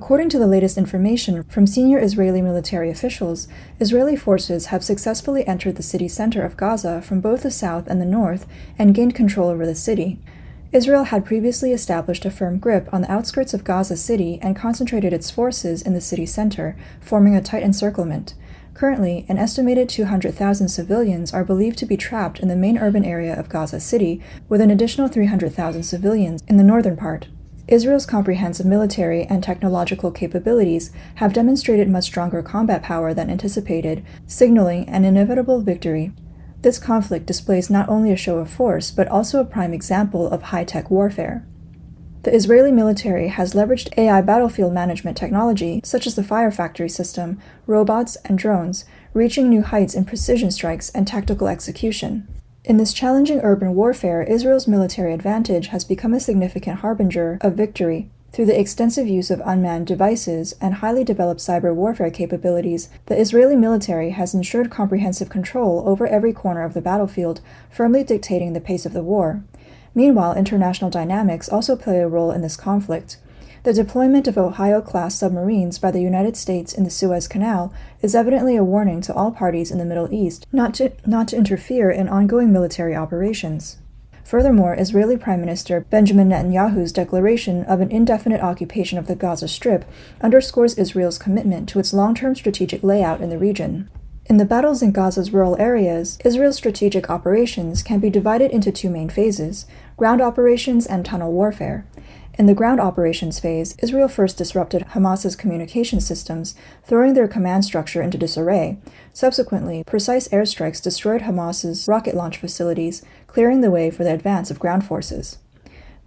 According to the latest information from senior Israeli military officials, Israeli forces have successfully entered the city center of Gaza from both the south and the north and gained control over the city. Israel had previously established a firm grip on the outskirts of Gaza City and concentrated its forces in the city center, forming a tight encirclement. Currently, an estimated 200,000 civilians are believed to be trapped in the main urban area of Gaza City, with an additional 300,000 civilians in the northern part. Israel's comprehensive military and technological capabilities have demonstrated much stronger combat power than anticipated, signaling an inevitable victory. This conflict displays not only a show of force, but also a prime example of high-tech warfare. The Israeli military has leveraged AI battlefield management technology, such as the Fire Factory system, robots, and drones, reaching new heights in precision strikes and tactical execution. In this challenging urban warfare, Israel's military advantage has become a significant harbinger of victory. Through the extensive use of unmanned devices and highly developed cyber warfare capabilities, the Israeli military has ensured comprehensive control over every corner of the battlefield, firmly dictating the pace of the war. Meanwhile, international dynamics also play a role in this conflict. The deployment of Ohio-class submarines by the United States in the Suez Canal is evidently a warning to all parties in the Middle East not to interfere in ongoing military operations. Furthermore, Israeli Prime Minister Benjamin Netanyahu's declaration of an indefinite occupation of the Gaza Strip underscores Israel's commitment to its long-term strategic layout in the region. In the battles in Gaza's rural areas, Israel's strategic operations can be divided into two main phases: ground operations and tunnel warfare. In the ground operations phase, Israel first disrupted Hamas's communication systems, throwing their command structure into disarray. Subsequently, precise airstrikes destroyed Hamas's rocket launch facilities, clearing the way for the advance of ground forces.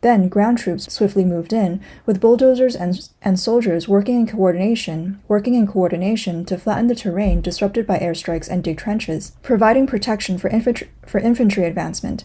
Then, ground troops swiftly moved in, with bulldozers and soldiers working in coordination to flatten the terrain disrupted by airstrikes and dig trenches, providing protection for infantry advancement.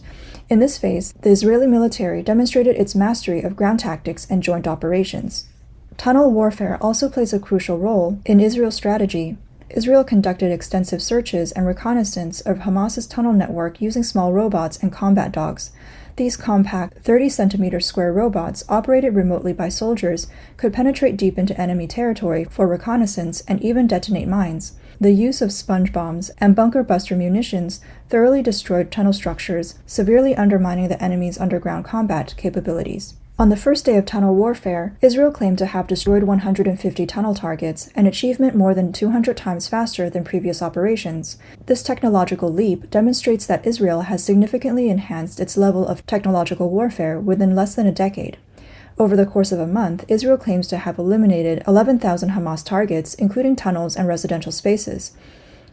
In this phase, the Israeli military demonstrated its mastery of ground tactics and joint operations. Tunnel warfare also plays a crucial role in Israel's strategy. Israel conducted extensive searches and reconnaissance of Hamas's tunnel network using small robots and combat dogs. These compact 30-centimeter square robots, operated remotely by soldiers, could penetrate deep into enemy territory for reconnaissance and even detonate mines. The use of sponge bombs and bunker-buster munitions thoroughly destroyed tunnel structures, severely undermining the enemy's underground combat capabilities. On the first day of tunnel warfare, Israel claimed to have destroyed 150 tunnel targets, an achievement more than 200 times faster than previous operations. This technological leap demonstrates that Israel has significantly enhanced its level of technological warfare within less than a decade. Over the course of a month, Israel claims to have eliminated 11,000 Hamas targets, including tunnels and residential spaces.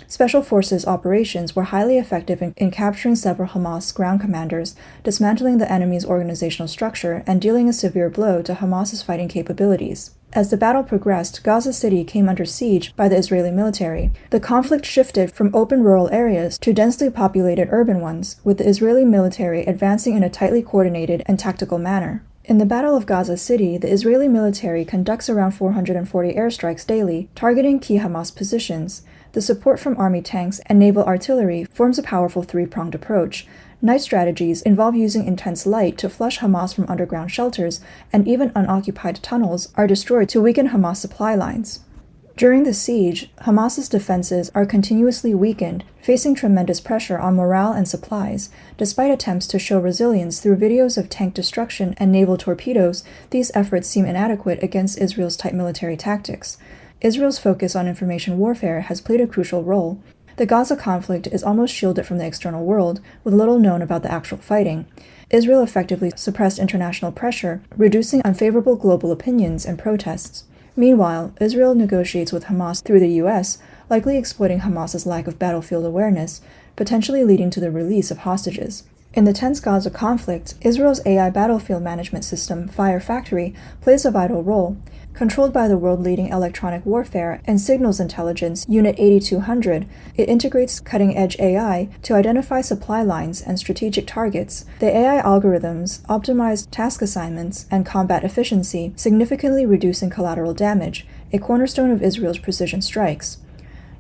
Special Forces operations were highly effective in capturing several Hamas ground commanders, dismantling the enemy's organizational structure, and dealing a severe blow to Hamas's fighting capabilities. As the battle progressed, Gaza City came under siege by the Israeli military. The conflict shifted from open rural areas to densely populated urban ones, with the Israeli military advancing in a tightly coordinated and tactical manner. In the Battle of Gaza City, the Israeli military conducts around 440 airstrikes daily, targeting key Hamas positions. The support from army tanks and naval artillery forms a powerful three-pronged approach. Night strategies involve using intense light to flush Hamas from underground shelters, and even unoccupied tunnels are destroyed to weaken Hamas supply lines. During the siege, Hamas's defenses are continuously weakened, facing tremendous pressure on morale and supplies. Despite attempts to show resilience through videos of tank destruction and naval torpedoes, these efforts seem inadequate against Israel's tight military tactics. Israel's focus on information warfare has played a crucial role. The Gaza conflict is almost shielded from the external world, with little known about the actual fighting. Israel effectively suppressed international pressure, reducing unfavorable global opinions and protests. Meanwhile, Israel negotiates with Hamas through the U.S., likely exploiting Hamas's lack of battlefield awareness, potentially leading to the release of hostages. In the tense Gaza conflict, Israel's AI battlefield management system, Fire Factory, plays a vital role. Controlled by the world-leading electronic warfare and signals intelligence Unit 8200, it integrates cutting-edge AI to identify supply lines and strategic targets. The AI algorithms optimize task assignments and combat efficiency, significantly reducing collateral damage, a cornerstone of Israel's precision strikes.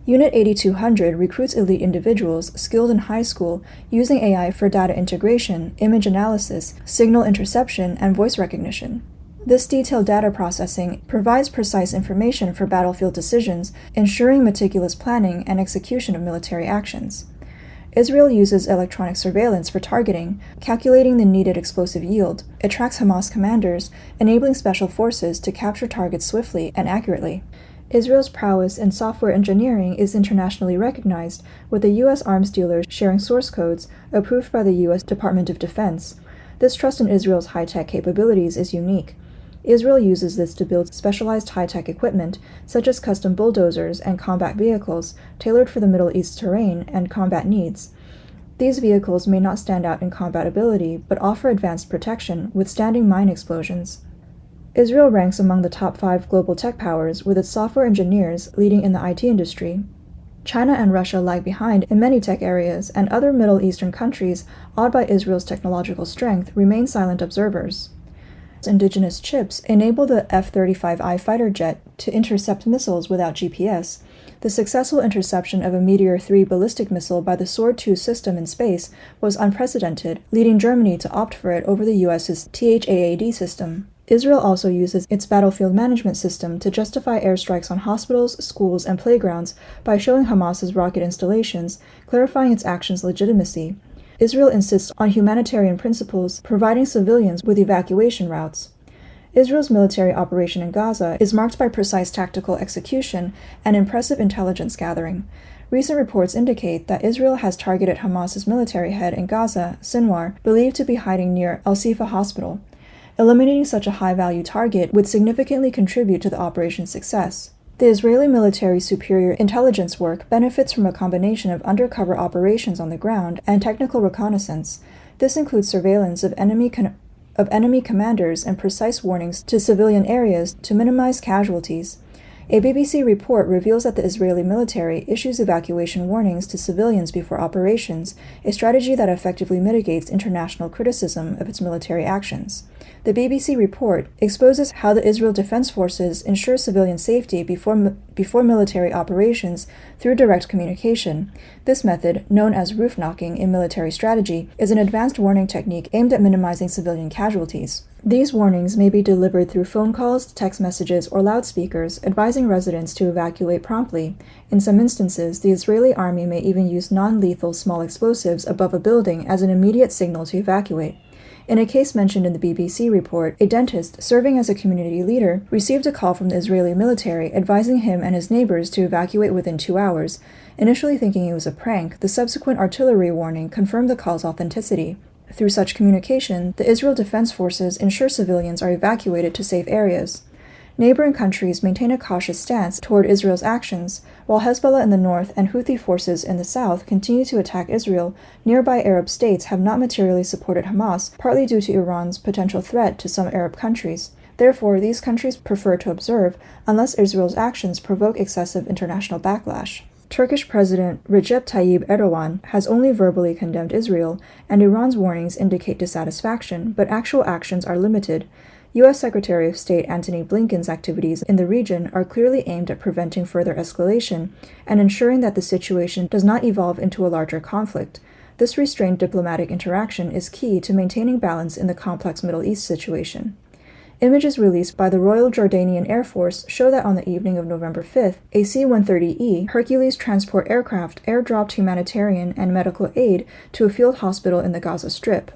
Unit 8200 recruits elite individuals skilled in high school using AI for data integration, image analysis, signal interception, and voice recognition. This detailed data processing provides precise information for battlefield decisions, ensuring meticulous planning and execution of military actions. Israel uses electronic surveillance for targeting, calculating the needed explosive yield. It tracks Hamas commanders, enabling special forces to capture targets swiftly and accurately. Israel's prowess in software engineering is internationally recognized, with the U.S. arms dealers sharing source codes approved by the U.S. Department of Defense. This trust in Israel's high-tech capabilities is unique. Israel uses this to build specialized high-tech equipment, such as custom bulldozers and combat vehicles, tailored for the Middle East terrain and combat needs. These vehicles may not stand out in combat ability, but offer advanced protection, withstanding mine explosions. Israel ranks among the top 5 global tech powers, with its software engineers leading in the IT industry. China and Russia lag behind in many tech areas, and other Middle Eastern countries, awed by Israel's technological strength, remain silent observers. Indigenous chips enable the F-35I fighter jet to intercept missiles without GPS. The successful interception of a Meteor 3 ballistic missile by the Sword 2 system in space was unprecedented, leading Germany to opt for it over the US's THAAD system. Israel also uses its battlefield management system to justify airstrikes on hospitals, schools, and playgrounds by showing Hamas's rocket installations, clarifying its actions' legitimacy. Israel insists on humanitarian principles, providing civilians with evacuation routes. Israel's military operation in Gaza is marked by precise tactical execution and impressive intelligence gathering. Recent reports indicate that Israel has targeted Hamas's military head in Gaza, Sinwar, believed to be hiding near Al-Sifa Hospital. Eliminating such a high-value target would significantly contribute to the operation's success. The Israeli military's superior intelligence work benefits from a combination of undercover operations on the ground and technical reconnaissance. This includes surveillance of enemy commanders and precise warnings to civilian areas to minimize casualties. A BBC report reveals that the Israeli military issues evacuation warnings to civilians before operations, a strategy that effectively mitigates international criticism of its military actions. The BBC report exposes how the Israel Defense Forces ensure civilian safety before military operations through direct communication. This method, known as roof knocking in military strategy, is an advanced warning technique aimed at minimizing civilian casualties. These warnings may be delivered through phone calls, text messages, or loudspeakers, advising residents to evacuate promptly. In some instances, the Israeli army may even use non-lethal small explosives above a building as an immediate signal to evacuate. In a case mentioned in the BBC report, a dentist serving as a community leader received a call from the Israeli military advising him and his neighbors to evacuate within 2 hours. Initially thinking it was a prank, the subsequent artillery warning confirmed the call's authenticity. Through such communication, the Israel Defense Forces ensure civilians are evacuated to safe areas. Neighboring countries maintain a cautious stance toward Israel's actions, while Hezbollah in the north and Houthi forces in the south continue to attack Israel. Nearby Arab states have not materially supported Hamas, partly due to Iran's potential threat to some Arab countries. Therefore, these countries prefer to observe, unless Israel's actions provoke excessive international backlash. Turkish President Recep Tayyip Erdogan has only verbally condemned Israel, and Iran's warnings indicate dissatisfaction, but actual actions are limited. U.S. Secretary of State Antony Blinken's activities in the region are clearly aimed at preventing further escalation and ensuring that the situation does not evolve into a larger conflict. This restrained diplomatic interaction is key to maintaining balance in the complex Middle East situation. Images released by the Royal Jordanian Air Force show that on the evening of November 5th, a C-130E Hercules transport aircraft airdropped humanitarian and medical aid to a field hospital in the Gaza Strip.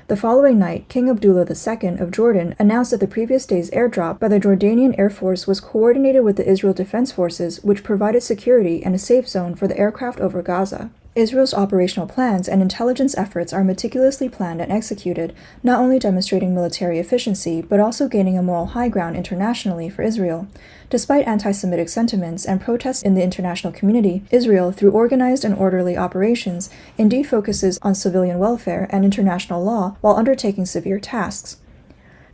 The following night, King Abdullah II of Jordan announced that the previous day's airdrop by the Jordanian Air Force was coordinated with the Israel Defense Forces, which provided security and a safe zone for the aircraft over Gaza. Israel's operational plans and intelligence efforts are meticulously planned and executed, not only demonstrating military efficiency, but also gaining a moral high ground internationally for Israel. Despite anti-Semitic sentiments and protests in the international community, Israel, through organized and orderly operations, indeed focuses on civilian welfare and international law while undertaking severe tasks.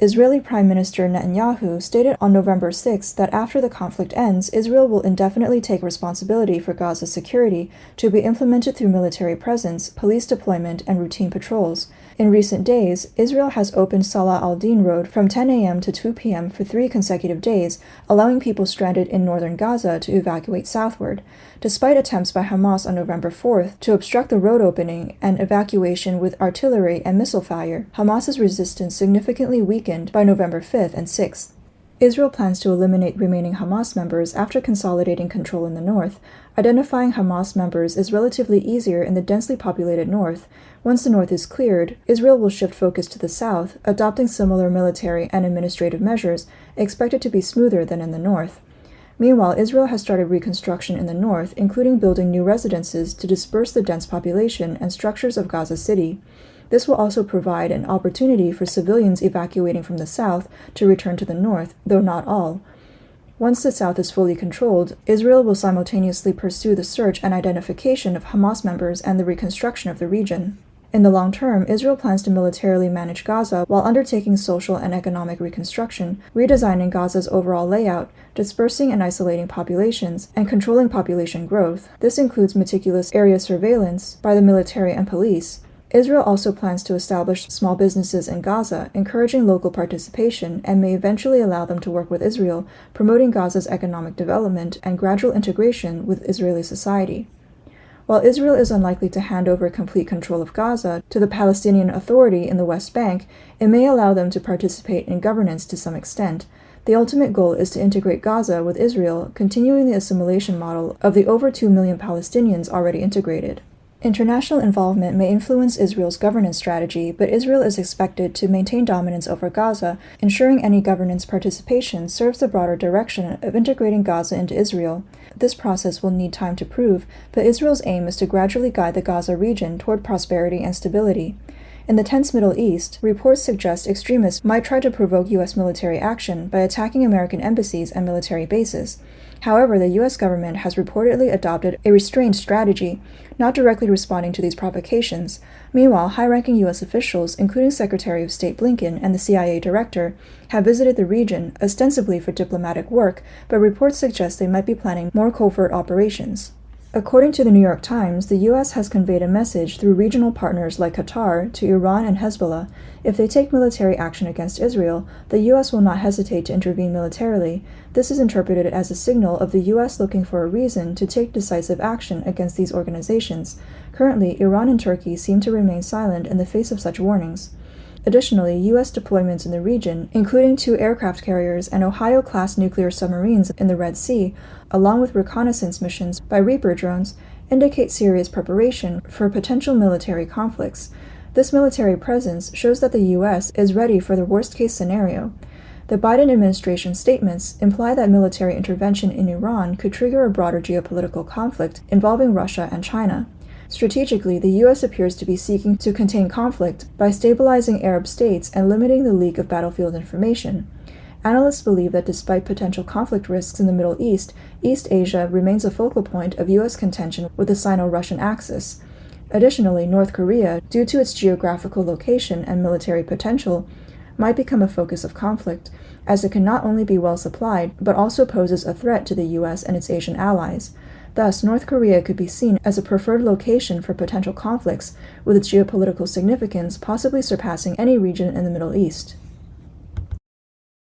Israeli Prime Minister Netanyahu stated on November 6 that after the conflict ends, Israel will indefinitely take responsibility for Gaza's security to be implemented through military presence, police deployment, and routine patrols. In recent days, Israel has opened Salah al-Din Road from 10 a.m. to 2 p.m. for 3 consecutive days, allowing people stranded in northern Gaza to evacuate southward. Despite attempts by Hamas on November 4th to obstruct the road opening and evacuation with artillery and missile fire, Hamas's resistance significantly weakened by November 5th and 6th. Israel plans to eliminate remaining Hamas members after consolidating control in the north. Identifying Hamas members is relatively easier in the densely populated north. Once the north is cleared, Israel will shift focus to the south, adopting similar military and administrative measures, expected to be smoother than in the north. Meanwhile, Israel has started reconstruction in the north, including building new residences to disperse the dense population and structures of Gaza City. This will also provide an opportunity for civilians evacuating from the south to return to the north, though not all. Once the south is fully controlled, Israel will simultaneously pursue the search and identification of Hamas members and the reconstruction of the region. In the long term, Israel plans to militarily manage Gaza while undertaking social and economic reconstruction, redesigning Gaza's overall layout, dispersing and isolating populations, and controlling population growth. This includes meticulous area surveillance by the military and police. Israel also plans to establish small businesses in Gaza, encouraging local participation, and may eventually allow them to work with Israel, promoting Gaza's economic development and gradual integration with Israeli society. While Israel is unlikely to hand over complete control of Gaza to the Palestinian Authority in the West Bank, it may allow them to participate in governance to some extent. The ultimate goal is to integrate Gaza with Israel, continuing the assimilation model of the over 2 million Palestinians already integrated. International involvement may influence Israel's governance strategy, but Israel is expected to maintain dominance over Gaza, ensuring any governance participation serves the broader direction of integrating Gaza into Israel. This process will need time to prove, but Israel's aim is to gradually guide the Gaza region toward prosperity and stability. In the tense Middle East, reports suggest extremists might try to provoke U.S. military action by attacking American embassies and military bases. However, the U.S. government has reportedly adopted a restrained strategy, not directly responding to these provocations. Meanwhile, high-ranking U.S. officials, including Secretary of State Blinken and the CIA director, have visited the region, ostensibly for diplomatic work, but reports suggest they might be planning more covert operations. According to the New York Times, the U.S. has conveyed a message through regional partners like Qatar to Iran and Hezbollah. If they take military action against Israel, the U.S. will not hesitate to intervene militarily. This is interpreted as a signal of the U.S. looking for a reason to take decisive action against these organizations. Currently, Iran and Turkey seem to remain silent in the face of such warnings. Additionally, U.S. deployments in the region, including 2 aircraft carriers and Ohio-class nuclear submarines in the Red Sea, along with reconnaissance missions by Reaper drones, indicate serious preparation for potential military conflicts. This military presence shows that the U.S. is ready for the worst-case scenario. The Biden administration statements imply that military intervention in Iran could trigger a broader geopolitical conflict involving Russia and China. Strategically, the U.S. appears to be seeking to contain conflict by stabilizing Arab states and limiting the leak of battlefield information. Analysts believe that despite potential conflict risks in the Middle East, East Asia remains a focal point of U.S. contention with the Sino-Russian axis. Additionally, North Korea, due to its geographical location and military potential, might become a focus of conflict, as it can not only be well supplied, but also poses a threat to the U.S. and its Asian allies. Thus, North Korea could be seen as a preferred location for potential conflicts, with its geopolitical significance possibly surpassing any region in the Middle East.